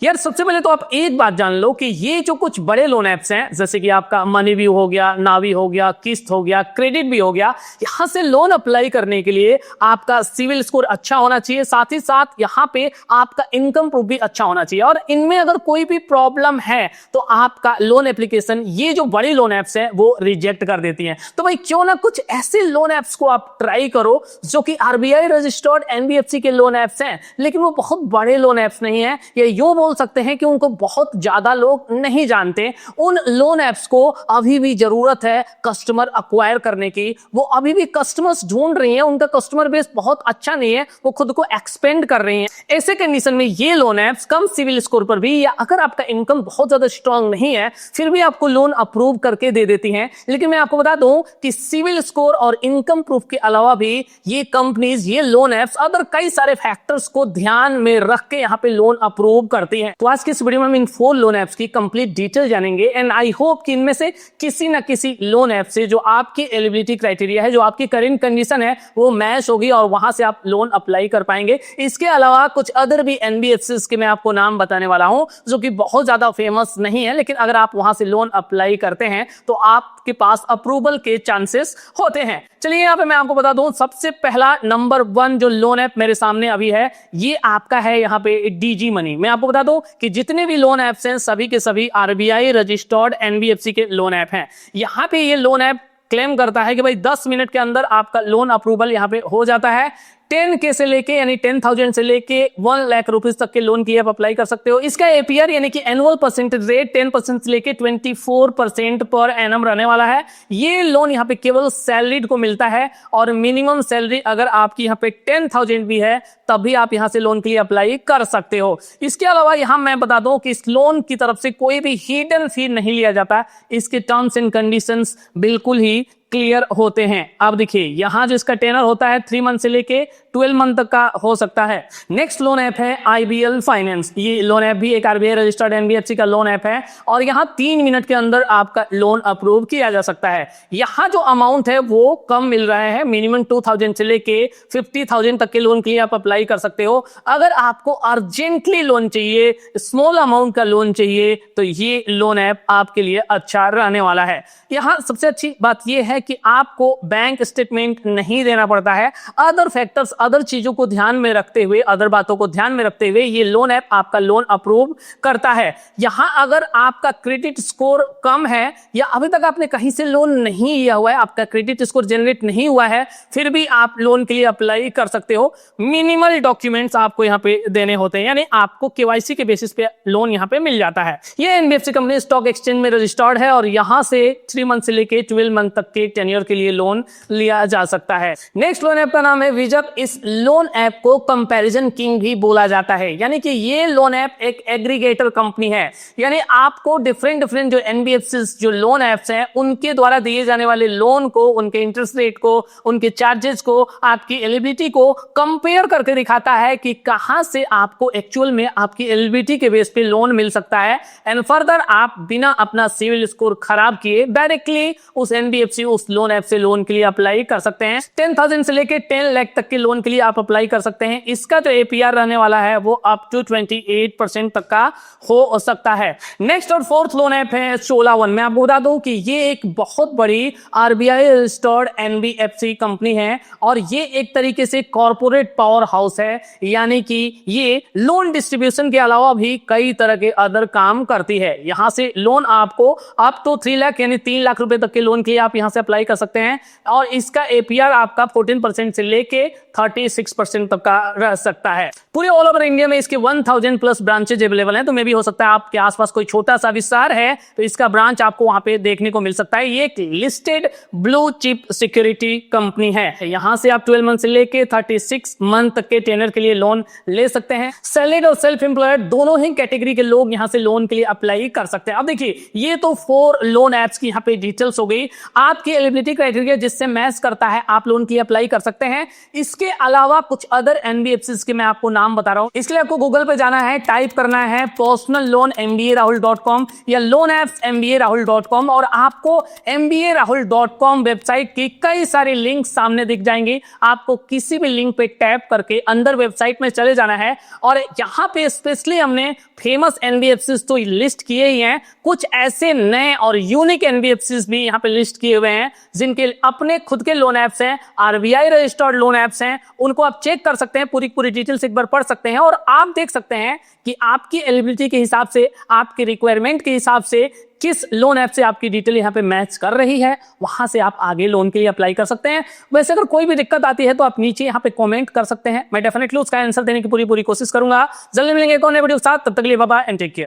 यार सबसे पहले तो आप एक बात जान लो कि ये जो कुछ बड़े लोन ऐप्स हैं, जैसे कि आपका मनीव्यू हो गया, नावी हो गया, किस्त हो गया, क्रेडिट भी हो गया, यहां से लोन अप्लाई करने के लिए आपका सिविल स्कोर अच्छा होना चाहिए, साथ ही साथ यहां पे आपका इनकम प्रूफ भी अच्छा होना चाहिए। और इनमें अगर कोई भी प्रॉब्लम है तो आपका लोन एप्लीकेशन ये जो बड़ी लोन ऐप्स हैं वो रिजेक्ट कर देती हैं। तो भाई क्यों ना कुछ ऐसे लोन ऐप्स को आप ट्राई करो जो कि आरबीआई रजिस्टर्ड एनबीएफसी के लोन ऐप्स हैं, लेकिन वो बहुत बड़े लोन ऐप्स नहीं है, या यूं बोल सकते हैं कि उनको बहुत ज्यादा लोग नहीं जानते। उन लोन ऐप्स को अभी भी जरूरत है कस्टमर अक्वायर करने की, वो अभी भी कस्टमर्स ढूंढ रही हैं, उनका कस्टमर बेस बहुत अच्छा नहीं है, वो खुद को एक्सपेंड कर रही हैं। ऐसे कंडीशन में ये लोन ऐप्स कम सिविल स्कोर पर भी, या अगर आपका इनकम बहुत ज्यादा स्ट्रांग नहीं है फिर भी आपको लोन अप्रूव करके दे देती हैं। लेकिन मैं आपको बता दूं कि सिविल स्कोर और इनकम प्रूफ के अलावा भी ये कंपनीज, ये लोन ऐप्स अदर कई सारे फैक्टर्स को ध्यान में रख के यहां पे लोन अप्रूव करती हैं। तो आज की इस वीडियो में हम इन 4 लोन ऐप्स की कंप्लीट डिटेल जानेंगे, एंड आई होप कि इनमें से किसी ना किसी लोन ऐप से जो आपकी एलिजिबिलिटी क्राइटेरिया है, जो आपकी करंट कंडीशन है, वो मैच होगी और वहां से आप लोन अप्लाई कर पाएंगे। इसके अलावा कुछ अदर भी एनबीएफसीज के मैं आपको नाम बताने वाला हूं जो कि बहुत ज्यादा फेमस नहीं है, लेकिन अगर आप वहां से लोन अप्लाई करते हैं तो आपके पास अप्रूवल के चांसेस होते हैं। चलिए यहाँ पे मैं आपको बता दूं, सबसे पहला नंबर 1 जो लोन ऐप मेरे सामने अभी है ये आपका है यहाँ पे डीजी मनी। मैं आपको बता दूं कि जितने भी लोन ऐप्स हैं सभी के सभी आरबीआई रजिस्टर्ड एनबीएफसी के लोन ऐप हैं। यहाँ पे ये लोन ऐप क्लेम करता है कि भाई 10 मिनट के अंदर आपका लोन अप्रूवल यहाँ पे हो जाता है। 10K से लेके यानी 10,000 से लेके 1 लाख रुपीस तक के लोन की आप अप्लाई कर सकते हो। इसका एपीआर यानी कि एनुअल परसेंटेज रेट 10% से लेके 24% पर एनम रहने वाला है। ये लोन यहाँ पे केवल सैलरीड को मिलता है और मिनिमम सैलरी अगर आपकी यहाँ पे 10,000 भी है तभी आप यहाँ से लोन के लिए अप्लाई कर सकते हो। इसके अलावा यहाँ मैं बता दूं कि इस लोन की तरफ से कोई भी हिडन फी नहीं लिया जाता, इसके टर्म्स एंड कंडीशंस बिल्कुल ही क्लियर होते हैं। अब देखिए यहां जो इसका टेनर होता है 3 मंथ से लेके 12 मंथ तक का हो सकता है। नेक्स्ट लोन ऐप है आईबीएल फाइनेंस। ये लोन ऐप भी एक आरबीआई रजिस्टर्ड एनबीएफसी का लोन ऐप है और यहां 3 मिनट के अंदर आपका लोन अप्रूव किया जा सकता है। यहां जो अमाउंट है वो कम मिल रहा है, मिनिमम 2,000 से लेके 50,000 तक के लोन के लिए आप अप्लाई कर सकते हो। अगर आपको अर्जेंटली लोन चाहिए, स्मॉल अमाउंट का लोन चाहिए, तो ये लोन ऐप आपके लिए अच्छा रहने वाला है। यहां सबसे अच्छी बात यह है कि आपको बैंक स्टेटमेंट नहीं देना पड़ता है। अदर फैक्टर्स, अदर चीजों को ध्यान में रखते हुए, अदर बातों को ध्यान में रखते हुए ये लोन ऐप आपका लोन अप्रूव करता है। यहां अगर आपका क्रेडिट स्कोर कम है या अभी तक आपने कहीं से लोन नहीं लिया हुआ है, आपका क्रेडिट स्कोर जनरेट नहीं हुआ है, फिर भी आप लोन के लिए अप्लाई कर सकते हो। मिनिमल डॉक्यूमेंट्स आपको यहां पे देने होते हैं, यानी आपको केवाईसी के बेसिस पे लोन यहां पे मिल जाता है। ये एनबीएफसी कंपनी स्टॉक एक्सचेंज में रजिस्टर्ड है और यहां से 3 मंथ से लेके 12 मंथ तक के टेन्योर के लिए लोन लिया जा सकता है। नेक्स्ट लोन ऐप का नाम है विजप। इस लोन ऐप को कंपैरिजन किंग भी बोला जाता है, यानी कि ये लोन ऐप एक एग्रीगेटर कंपनी है, यानी आपको डिफरेंट जो एनबीएफसी जो लोन ऐप्स हैं उनके द्वारा दिए जाने वाले लोन को, उनके इंटरेस्ट रेट को, उनके चार्जेस को, आपकी एलिजिबिलिटी को कंपेयर करके दिखाता है कि कहां से आपको एक्चुअल में आपकी एलिजिबिलिटी के बेस पे लोन मिल सकता है। एंड फर्दर आप बिना अपना सिविल स्कोर खराब किए डायरेक्टली उस एनबीएफसी, उस लोन ऐप से लोन के लिए अप्लाई कर सकते हैं। 10,000 से लेके 10 लाख तक के लोन के लिए आप अप्लाई कर सकते हैं। इसका जो एपीआर रहने वाला है वो अप टू 28% तक का हो सकता है। नेक्स्ट और 4th लोन ऐप है चोला1। मैं आपको बता दूं कि ये एक बहुत बड़ी आरबीआई रजिस्टर्ड एनबीएफसी कंपनी है और ये एक तरीके से कॉर्पोरेट पावर हाउस है, यानी कि ये लोन डिस्ट्रीब्यूशन के अलावा भी कई तरह के अदर काम करती है। यहां से लोन आपको अप टू 3 लाख यानी 3 लाख रुपए तक के लोन के लिए आप यहां से अप्लाई कर सकते हैं और इसका एपीआर आपका 14% से लेके 36% तक का रह सकता है। पूरे ऑल ओवर इंडिया में इसके 1000 प्लस ब्रांचेज अवेलेबल हैं, तो मे भी हो सकता है आपके आसपास कोई छोटा सा विस्तार है तो इसका ब्रांच आपको वहां पे देखने को मिल सकता है। ये एक listed blue chip security company है। यहां से आप 12 मंथ से लेके 36 मंथ तक के टेनर के लिए लोन ले सकते हैं। सैलरीड और सेल्फ एम्प्लॉयड दोनों ही कैटेगरी के लोग यहां से लोन के लिए अप्लाई कर सकते हैं। अब देखिए ये तो 4 लोन ऐप्स की यहां पे डिटेल्स हो गई। आपकी एलिजिबिलिटी क्राइटेरिया जिससे मैच करता है आप लोन के लिए अप्लाई कर सकते हैं। इसके अलावा कुछ अदर एनबीएफसीज के मैं आपको नाम बता रहा हूं, इसलिए आपको गूगल पे जाना है, टाइप करना है personalloanmbaraahul.com या loanappsmbaraahul.com और आपको mbaraahul.com वेबसाइट की कई सारे लिंक सामने दिख जाएंगे। आपको किसी भी लिंक पे टैप करके अंदर वेबसाइट में चले जाना है और यहां पे स्पेशली हमने फेमस एनबीएफसीज तो लिस्ट किए ही हैं, कुछ ऐसे नए और यूनिक एनबीएफसीज भी यहां पे लिस्ट किए हुए हैं जिनके अपने खुद के लोन एप्स हैं, आरबीआई रजिस्टर्ड लोन एप्स हैं। उनको आप चेक कर सकते हैं, पूरी डिटेल्स एक बार पढ़ सकते हैं और आप देख सकते हैं कि आपकी एलिजिबिलिटी के हिसाब से, आपके रिक्वायरमेंट के हिसाब से किस लोन ऐप से आपकी डिटेल यहाँ पे मैच कर रही है, वहां से आप आगे लोन के लिए अप्लाई कर सकते हैं। वैसे अगर कोई भी दिक्कत आती है तो आप नीचे यहाँ पे कमेंट कर सकते हैं, मैं डेफिनेटली उसका आंसर देने की पूरी कोशिश करूंगा। जल्दी मिलेंगे एक और नए वीडियो के साथ, तब तक के लिए bye bye and take care.